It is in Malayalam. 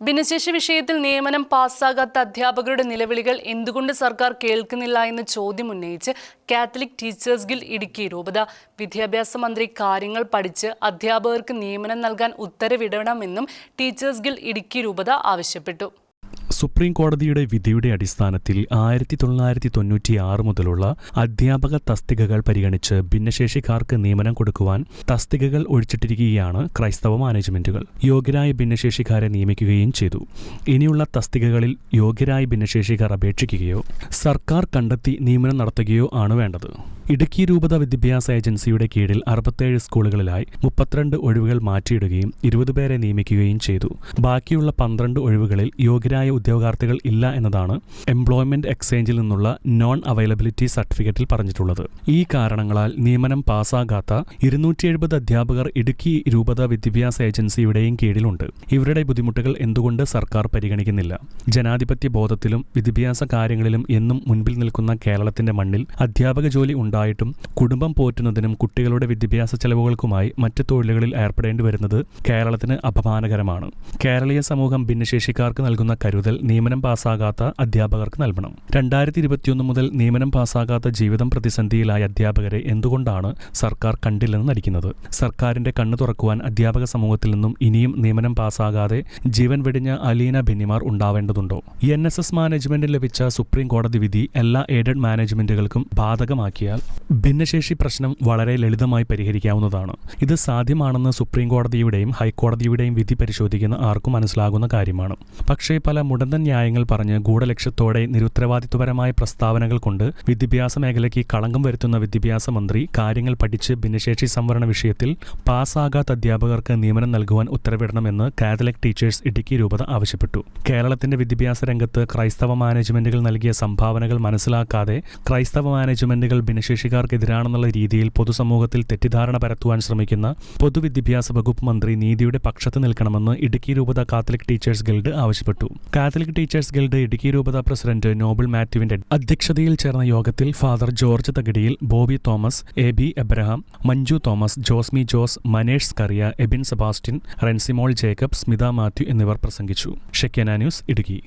ഭിന്നശേഷി വിഷയത്തിൽ നിയമനം പാസ്സാകാത്ത അധ്യാപകരുടെ നിലവിളികൾ എന്തുകൊണ്ട് സർക്കാർ കേൾക്കുന്നില്ല എന്ന ചോദ്യം ഉന്നയിച്ച് കാത്തലിക് ടീച്ചേഴ്സ് ഗിൽഡ് ഇടുക്കി രൂപത വിദ്യാഭ്യാസ മന്ത്രി കാര്യങ്ങൾ പഠിച്ച് അധ്യാപകർക്ക് നിയമനം നൽകാൻ ഉത്തരവിടണമെന്നും ടീച്ചേഴ്സ് ഗിൽഡ് ഇടുക്കി രൂപത ആവശ്യപ്പെട്ടു. സുപ്രീം കോടതിയുടെ വിധിയുടെ അടിസ്ഥാനത്തിൽ 1996 മുതലുള്ള അധ്യാപക തസ്തികകൾ പരിഗണിച്ച് ഭിന്നശേഷിക്കാർക്ക് നിയമനം കൊടുക്കുവാൻ തസ്തികകൾ ഒഴിച്ചിട്ടിരിക്കുകയാണ് ക്രൈസ്തവ മാനേജ്മെന്റുകൾ. യോഗ്യരായ ഭിന്നശേഷിക്കാരെ നിയമിക്കുകയും ചെയ്തു. ഇനിയുള്ള തസ്തികകളിൽ യോഗ്യരായ ഭിന്നശേഷിക്കാർ അപേക്ഷിക്കുകയോ സർക്കാർ കണ്ടെത്തി നിയമനം നടത്തുകയോ ആണ് വേണ്ടത്. ഇടുക്കി രൂപത വിദ്യാഭ്യാസ ഏജൻസിയുടെ കീഴിൽ 67 സ്കൂളുകളിലായി 32 ഒഴിവുകൾ മാറ്റിയിടുകയും 20 പേരെ നിയമിക്കുകയും ചെയ്തു. ബാക്കിയുള്ള 12 ഒഴിവുകളിൽ യോഗ്യരായ ഉദ്യോഗാർത്ഥികൾ ഇല്ല എന്നതാണ് എംപ്ലോയ്മെന്റ് എക്സ്ചേഞ്ചിൽ നിന്നുള്ള നോൺ അവൈലബിലിറ്റി സർട്ടിഫിക്കറ്റിൽ പറഞ്ഞിട്ടുള്ളത്. ഈ കാരണങ്ങളാൽ നിയമനം പാസ്സാകാത്ത 270 അധ്യാപകർ ഇടുക്കി രൂപത വിദ്യാഭ്യാസ ഏജൻസിയുടെയും കീഴിലുണ്ട്. ഇവരുടെ ബുദ്ധിമുട്ടുകൾ എന്തുകൊണ്ട് സർക്കാർ പരിഗണിക്കുന്നില്ല? ജനാധിപത്യ ബോധത്തിലും വിദ്യാഭ്യാസ കാര്യങ്ങളിലും എന്നും മുൻപിൽ നിൽക്കുന്ന കേരളത്തിന്റെ മണ്ണിൽ അധ്യാപക ജോലി ഉണ്ടായിട്ടും കുടുംബം പോറ്റുന്നതിനും കുട്ടികളുടെ വിദ്യാഭ്യാസ ചെലവുകൾക്കുമായി മറ്റ് തൊഴിലുകളിൽ ഏർപ്പെടേണ്ടി വരുന്നത് കേരളത്തിന് അപമാനകരമാണ്. കേരളീയ സമൂഹം ഭിന്നശേഷിക്കാർക്ക് നൽകുന്ന കരുതൽ നിയമനം പാസ്സാകാത്ത അധ്യാപകർക്ക് നൽകണം. 2021 മുതൽ നിയമനം പാസ്സാകാത്ത ജീവിതം പ്രതിസന്ധിയിലായ അധ്യാപകരെ എന്തുകൊണ്ടാണ് സർക്കാർ കണ്ടില്ലെന്ന് നടിക്കുന്നത്? സർക്കാരിന്റെ കണ്ണു തുറക്കുവാൻ അധ്യാപക സമൂഹത്തിൽ നിന്നും ഇനിയും നിയമനം പാസ്സാകാതെ ജീവൻ വെടിഞ്ഞ അലീന ഭിന്നിമാർ ഉണ്ടാവേണ്ടതുണ്ടോ? NSS മാനേജ്മെന്റിന് ലഭിച്ച സുപ്രീം കോടതി വിധി എല്ലാ എയ്ഡഡ് മാനേജ്മെന്റുകൾക്കും ബാധകമാക്കിയാൽ ഭിന്നശേഷി പ്രശ്നം വളരെ ലളിതമായി പരിഹരിക്കാവുന്നതാണ്. ഇത് സാധ്യമാണെന്ന് സുപ്രീം കോടതിയുടെയും ഹൈക്കോടതിയുടെയും വിധി പരിശോധിക്കുന്ന ആർക്കും മനസ്സിലാകുന്ന കാര്യമാണ്. പക്ഷേ പല മുടന്തൻ ന്യായങ്ങൾ പറഞ്ഞ് ഗൂഢലക്ഷ്യത്തോടെ നിരുത്തരവാദിത്വപരമായ പ്രസ്താവനകൾ കൊണ്ട് വിദ്യാഭ്യാസ മേഖലയ്ക്ക് കളങ്കം വരുത്തുന്ന വിദ്യാഭ്യാസ മന്ത്രി കാര്യങ്ങൾ പഠിച്ച് ഭിന്നശേഷി സംവരണ വിഷയത്തിൽ പാസ്സാകാത്ത അധ്യാപകർക്ക് നിയമനം നൽകുവാൻ ഉത്തരവിടണമെന്ന് കാത്തലിക് ടീച്ചേഴ്സ് ഇടുക്കി രൂപത ആവശ്യപ്പെട്ടു. കേരളത്തിന്റെ വിദ്യാഭ്യാസ രംഗത്ത് ക്രൈസ്തവ മാനേജ്മെന്റുകൾ നൽകിയ സംഭാവനകൾ മനസ്സിലാക്കാതെ ക്രൈസ്തവ മാനേജ്മെന്റുകൾ ഭിന്നശേഷിക്കാർക്കെതിരാണെന്നുള്ള രീതിയിൽ പൊതുസമൂഹത്തിൽ തെറ്റിദ്ധാരണ പരത്തുവാൻ ശ്രമിക്കുന്ന പൊതുവിദ്യാഭ്യാസ വകുപ്പ് മന്ത്രി നീതിയുടെ പക്ഷത്ത് നിൽക്കണമെന്ന് ഇടുക്കി രൂപത കാത്തലിക് ടീച്ചേഴ്സ് ഗിൽഡ് ആവശ്യപ്പെട്ടു. കാത്തലിക് ടീച്ചേഴ്സ് ഗിൽഡ് ഇടുക്കി രൂപത പ്രസിഡന്റ് നോബിൾ മാത്യുവിന്റെ അധ്യക്ഷതയിൽ ചേർന്ന യോഗത്തിൽ ഫാദർ ജോർജ് തകിടിയിൽ, ബോബി തോമസ്, AB എബ്രഹാം, മഞ്ജു തോമസ്, ജോസ്മി ജോസ്, മനേഷ് കറിയ, എബിൻ സെബാസ്റ്റ്യൻ, റെൻസിമോൾ ജേക്കബ്, സ്മിത മാത്യു എന്നിവർ പ്രസംഗിച്ചു. ഷെക്കന ന്യൂസ് ഇടുക്കി.